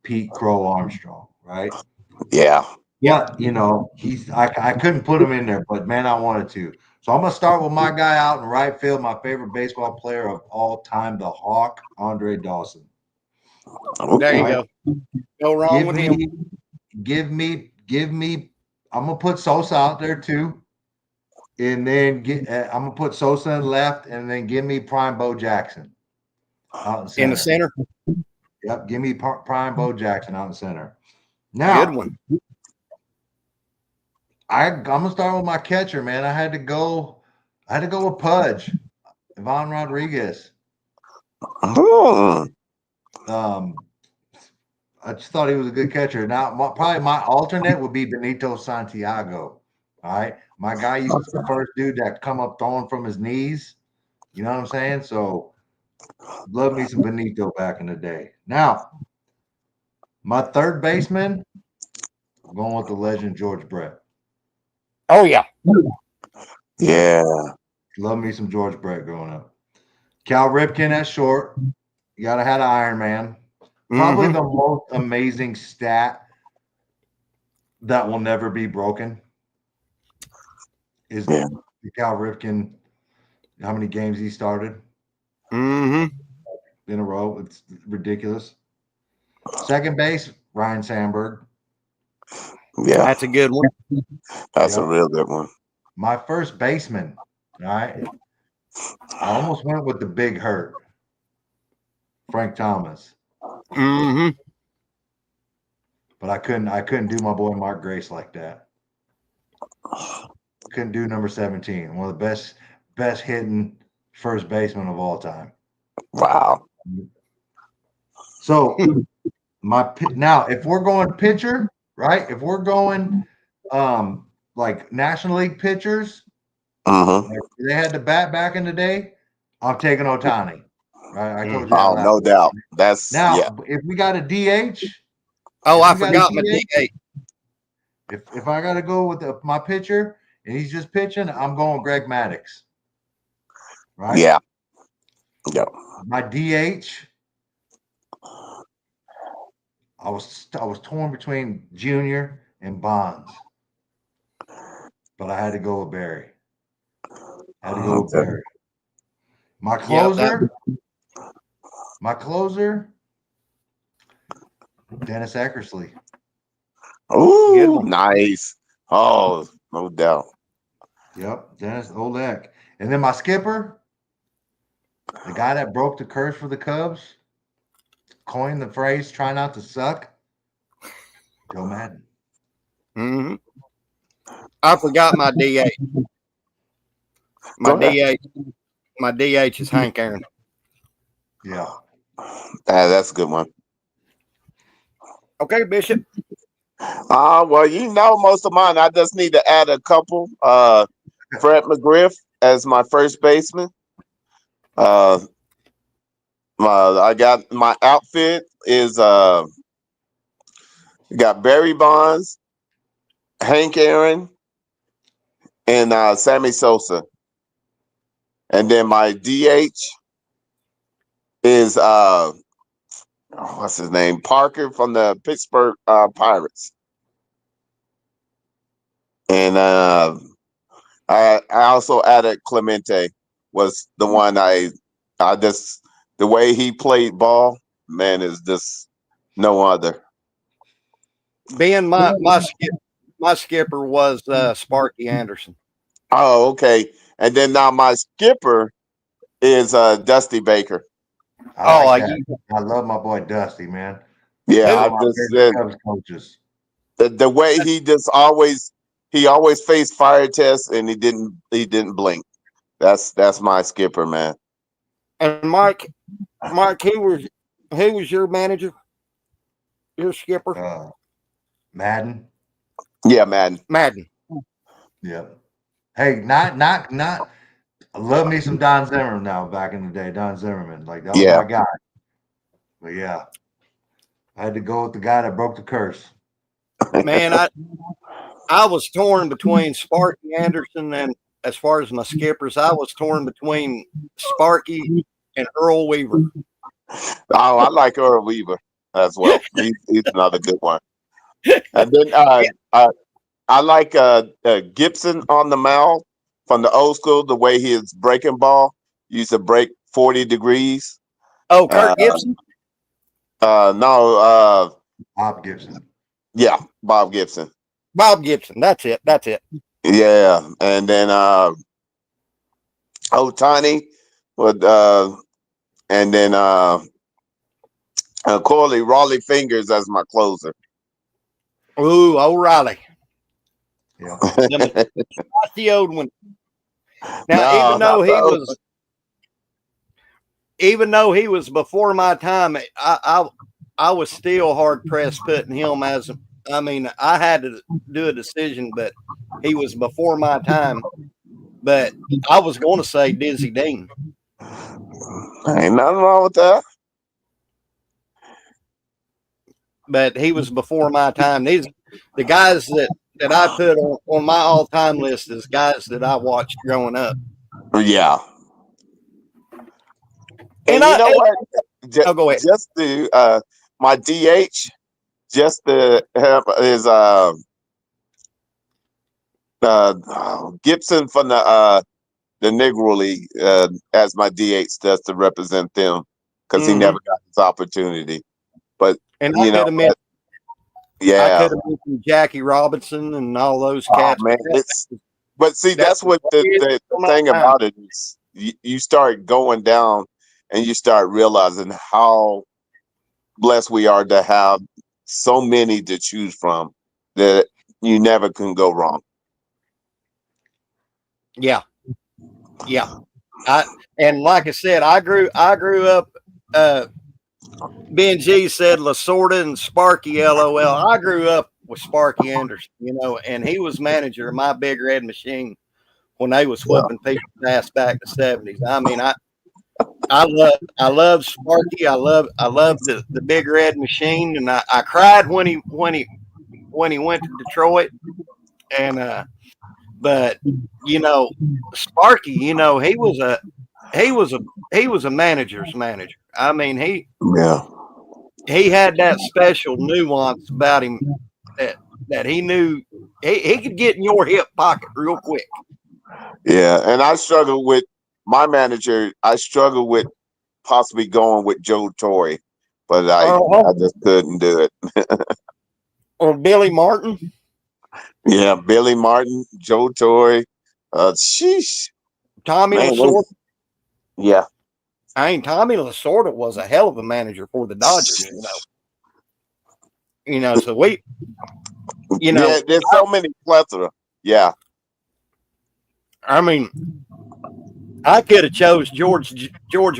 Pete Crow Armstrong, right? Yeah. But I couldn't put him in there, but man, I wanted to. So I'm gonna start with my guy out in right field, my favorite baseball player of all time, the Hawk, Andre Dawson. There you Okay. Right? go. Go wrong Give with him. me. I'm gonna put Sosa out there too, and then I'm gonna put Sosa in left, and then give me Prime Bo Jackson out in In the center. center. Yep, give me Prime Bo Jackson out in center. Good Now, one. I'm gonna start with my catcher, man. I had to go with Pudge, Ivan Rodriguez. Hmm. I just thought he was a good catcher. Now, probably my alternate would be Benito Santiago. All right, my guy used to be the first dude that come up throwing from his knees. You know what I'm saying? So, love me some Benito back in the day. Now, my third baseman, I'm going with the legend George Brett. Oh yeah. Yeah. Love me some George Brett growing up. Cal Ripken at short. You gotta have Iron Man. Probably Mm-hmm. the most amazing stat that will never be broken is Yeah. Cal Ripken. How many games he started Mm-hmm. in a row? It's ridiculous. Second base, Ryan Sandberg. Yeah. That's a good one. That's a Yep. real good one. My first baseman. All right. I almost went with the big hurt, Frank Thomas, Mm-hmm. but I couldn't do my boy Mark Grace like that. Couldn't do number 17, one of the best hitting first baseman of all time. Wow. So now, if we're going pitcher, right? If we're going like National League pitchers, Mm-hmm. like they had to bat back in the day, I'm taking Ohtani. Right? I told you that Oh, last no week. doubt. That's Now, yeah. if we got a DH, Oh, if I we got a forgot my DH, DA. if I got to go with my pitcher and he's just pitching, I'm going Greg Maddux. Right? Yeah. Yeah. My DH, I was torn between Junior and Bonds, but I had to go with Barry. Had to go with Okay. Barry. My Yep, closer, Dennis Eckersley. Good Ooh, one. nice. Oh, no doubt. Yep, Dennis Olek. And then my skipper, the guy that broke the curse for the Cubs, coined the phrase "try not to suck," Joe Madden. Mm-hmm. I forgot my DA. My Go ahead. My DH is Hank Aaron. Yeah. That's a good one. Okay, Bishop. Well, you know most of mine. I just need to add a couple. Fred McGriff as my first baseman. I got my outfit is got Barry Bonds, Hank Aaron, and Sammy Sosa. And then my DH is what's his name? Parker from the Pittsburgh Pirates. And I also added Clemente was the one I just the way he played ball, man, is just no other. Being my skipper was Sparky Anderson. Oh, okay. And then now my skipper is Dusty Baker. I Oh, like that. I love my boy Dusty, man. Yeah, Who- I One of my just favorite Cubs coaches. the way he just always faced fire tests and he didn't blink. That's my skipper, man. and Mike, who was your manager? Your skipper? Madden. Yeah, man. Madden. Yeah. Hey, not. I love me some Don Zimmerman now. Back in the day, Don Zimmerman, like that was Yeah. my guy. But yeah, I had to go with the guy that broke the curse. Man, I was torn between Sparky Anderson and as far as my skippers, I was torn between Sparky and Earl Weaver. Oh, I like Earl Weaver as well. He's another good one. And then I like Gibson on the mound from the old school. The way his breaking ball used to break 40 degrees. Oh, Kirk Gibson? No, Bob Gibson. yeah, Bob Gibson. Bob Gibson. That's it. Yeah, and then Otani would, and then Corley Raleigh Fingers as my closer. Ooh, O'Reilly. Yeah. Not the old one. Now, No, even though he was before my time, I was still hard pressed putting him as. I mean, I had to do a decision, but he was before my time. But I was going to say Dizzy Dean. Ain't nothing wrong with that. But he was before my time. The guys that I put on my all time list is guys that I watched growing up. Yeah. And you know what? go ahead. Just to my DH, just to have is Gibson from the Negro League as my DH, just to represent them because he never got his opportunity. But and you know, I could have mentioned Jackie Robinson and all those cats. Man, but see, that's what the thing about it is. You start going down and you start realizing how blessed we are to have so many to choose from that you never can go wrong. Yeah. And like I said, I grew up. Ben G said Lasorda and Sparky LOL. I grew up with Sparky Anderson, and he was manager of my Big Red Machine when they was whooping people's ass back in the 70s. I mean, I love Sparky. I love the Big Red Machine, and I cried when he went to Detroit. And but Sparky, he was a manager's manager. I mean, he had that special nuance about him that he knew he could get in your hip pocket real quick. Yeah, and I struggled with my manager. I struggled with possibly going with Joe Torre, but I just couldn't do it. Or Billy Martin. Yeah, Billy Martin, Joe Torre, sheesh. Tommy Lasorda. Yeah. Tommy Lasorda was a hell of a manager for the Dodgers, so we, yeah, there's so many plethora. Yeah. I mean, I could have chose George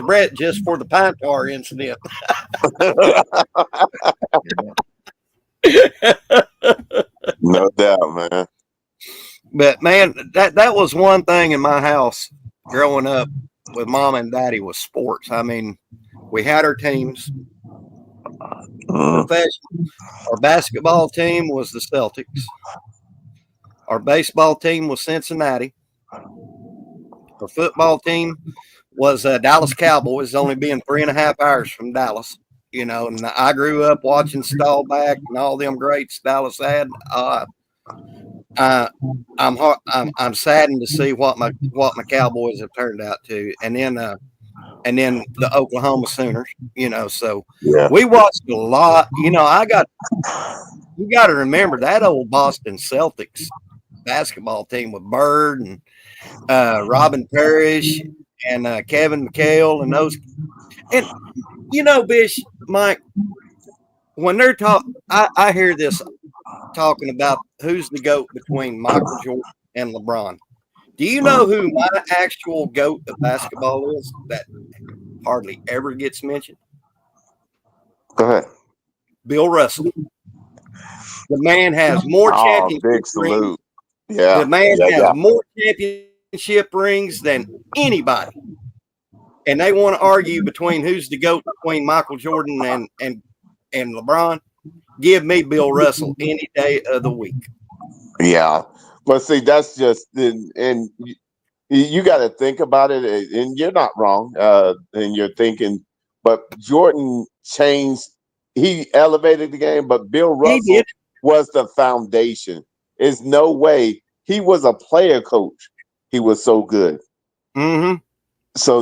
Brett just for the pine tar incident. No doubt, man. But man, that was one thing in my house growing up with mom and daddy was sports. I mean, we had our teams. Professional. Our basketball team was the Celtics. Our baseball team was Cincinnati. Our football team was Dallas Cowboys, only being 3.5 hours from Dallas. And I grew up watching Staubach and all them greats Dallas had. I'm saddened to see what my Cowboys have turned out to, and then the Oklahoma Sooners. So we watched a lot. You got to remember that old Boston Celtics basketball team with Bird and Robin Parrish and Kevin McHale and those. And Bish, Mike, when they're I hear this talking about who's the GOAT between Michael Jordan and LeBron. Do you know who my actual GOAT of basketball is that hardly ever gets mentioned? Go ahead. Bill Russell. The man has more championships. Big salute. Yeah. The man Yeah. has Yeah. more championship rings than anybody. And they want to argue between who's the GOAT between Michael Jordan and LeBron. Give me Bill Russell any day of the week. Yeah. But see, that's just and you got to think about it, and you're not wrong. And you're thinking, but Jordan changed. He elevated the game, but Bill He Russell did. was the foundation. There's no way he was a player coach. He was so good. Mm-hmm. So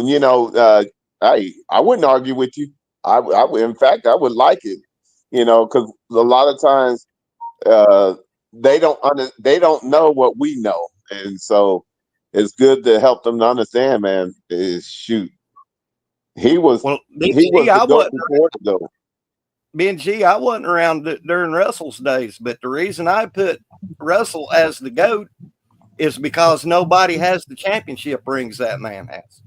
I wouldn't argue with you. I would, in fact, I would like it. Because a lot of times uh, they don't know what we know, and so it's good to help them to understand. Man, shoot, he was Well, he was the GOAT before the GOAT. BG, I wasn't around during Russell's days, but the reason I put Russell as the GOAT is because nobody has the championship rings that man has.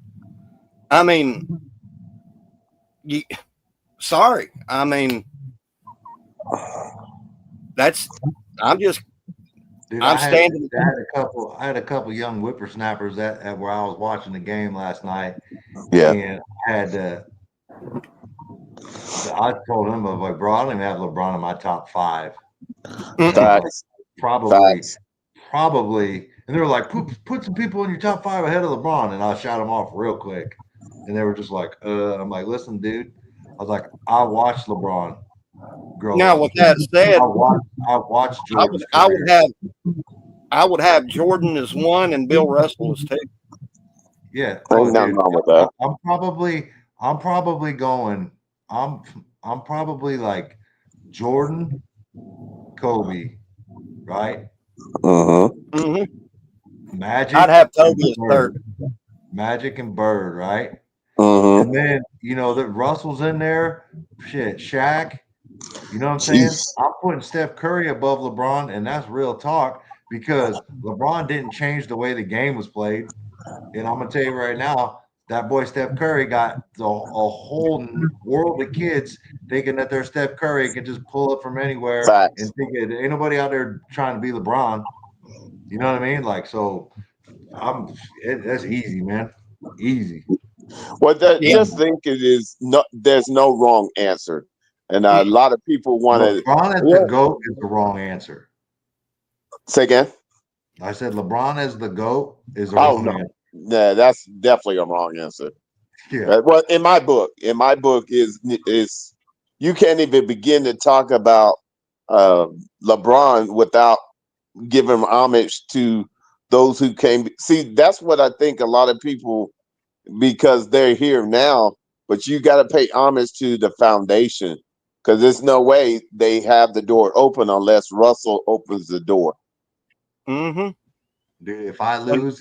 I mean, sorry. I mean, Dude, I'm standing. I had a couple young whippersnappers at where I was watching the game last night, Yeah, and I told him, I was like, bro, I don't even have LeBron in my top 5. facts, Probably, facts. and they were like, put some people in your top 5 ahead of LeBron, and I shot them off real quick, and they were just like, I'm like, listen, dude, I was like, I watched LeBron grow Now, up. with that said, I watched Jordan's I career. would have Jordan as 1 and Bill Russell as 2. Yeah. Ain't nothing wrong with that. I'm probably going. I'm probably like Jordan, Kobe, right? Mm-hmm. Magic. I'd have Kobe as 3rd. Magic and Bird, right? Mm-hmm. And then the Russell's in there. Shit, Shaq. You know what I'm saying? I'm putting Steph Curry above LeBron, and that's real talk because LeBron didn't change the way the game was played. And I'm gonna tell you right now, that boy Steph Curry got a whole world of kids thinking that their Steph Curry can just pull up from anywhere Facts. and think ain't nobody out there trying to be LeBron. You know what I mean? Like, so that's easy, man. Easy. Well, just think there's no wrong answer, and a lot of people want to. LeBron as the GOAT is the wrong answer. Say again. I said LeBron as the GOAT is the wrong answer. Yeah, that's definitely a wrong answer. Yeah. Well, in my book is you can't even begin to talk about LeBron without giving homage to those who came. See, that's what I think a lot of people, because they're here now, but you got to pay homage to the foundation, because there's no way they have the door open unless Russell opens the door. Mm-hmm. Dude, if I lose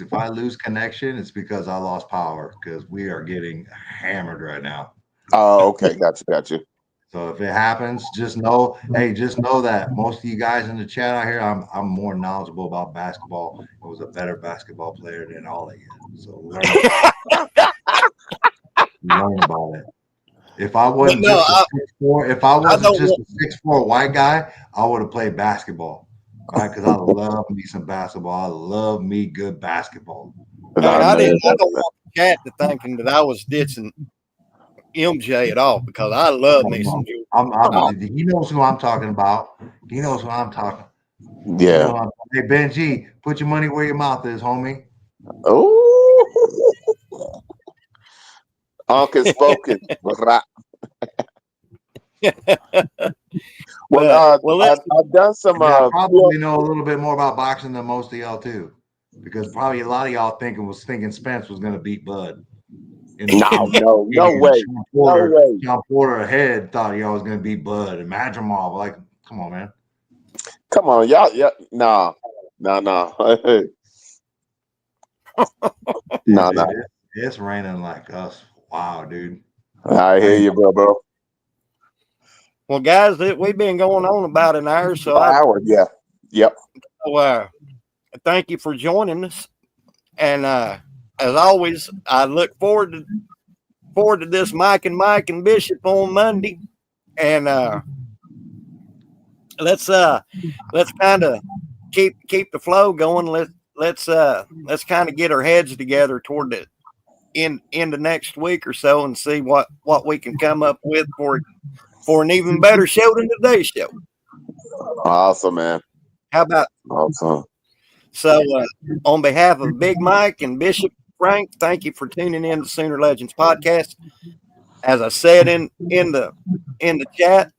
connection, it's because I lost power because we are getting hammered right now. Oh, okay, gotcha. So if it happens, just know that most of you guys in the chat out here, I'm more knowledgeable about basketball. I was a better basketball player than all of you. So learn about it. If I wasn't just a 6'4", if I wasn't just a 6'4" white guy, I would have played basketball. Right, because I love me some basketball. I love me good basketball. I don't want the chat to thinking that I was ditching MJ at all, because I love me some. He knows who I'm talking about. He knows who I'm talking. Yeah. Hey Benji, put your money where your mouth is, homie. Oh, Uncle spoken. I've done some. I probably know a little bit more about boxing than most of y'all too, because probably a lot of y'all thinking Spence was going to beat Bud. No way. John Porter ahead thought y'all was going to beat Bud and Madrimov. Like, come on, man. Come on, y'all. Yeah, no. No. It's raining like us. Wow, dude. I hear you, bro. Well, guys, we've been going on about an hour, so yeah. Yep. So, thank you for joining us, and as always, I look forward to this Mike and Bishop on Monday, and let's kind of keep the flow going. Let's kind of get our heads together toward the in the next week or so and see what we can come up with for an even better show than today's show. Awesome, man. How about awesome? So, on behalf of Big Mike and Bishop Frank, thank you for tuning in to Sooner Legends podcast. As I said in the chat,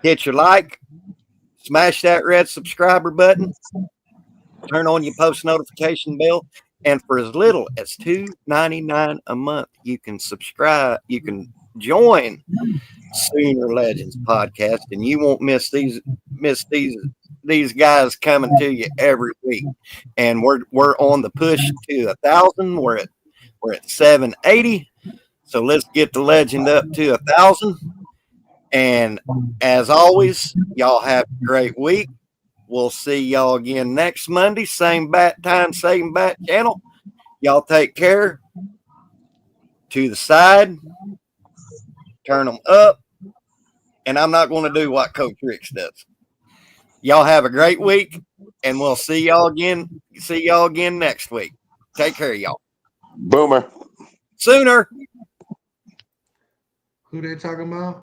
hit your like, smash that red subscriber button, turn on your post notification bell, and for as little as $2.99 a month, you can subscribe. You can join Sooner Legends podcast, and you won't miss these guys coming to you every week. And we're on the push to 1,000. We're at 780. So let's get the legend up to 1,000. And as always, y'all have a great week. We'll see y'all again next Monday, same bat time, same bat channel. Y'all take care. To the side, turn them up. And I'm not going to do what Coach Ricks does. Y'all have a great week, and we'll see y'all again. See y'all again next week. Take care, y'all. Boomer. Sooner. Who they talking about?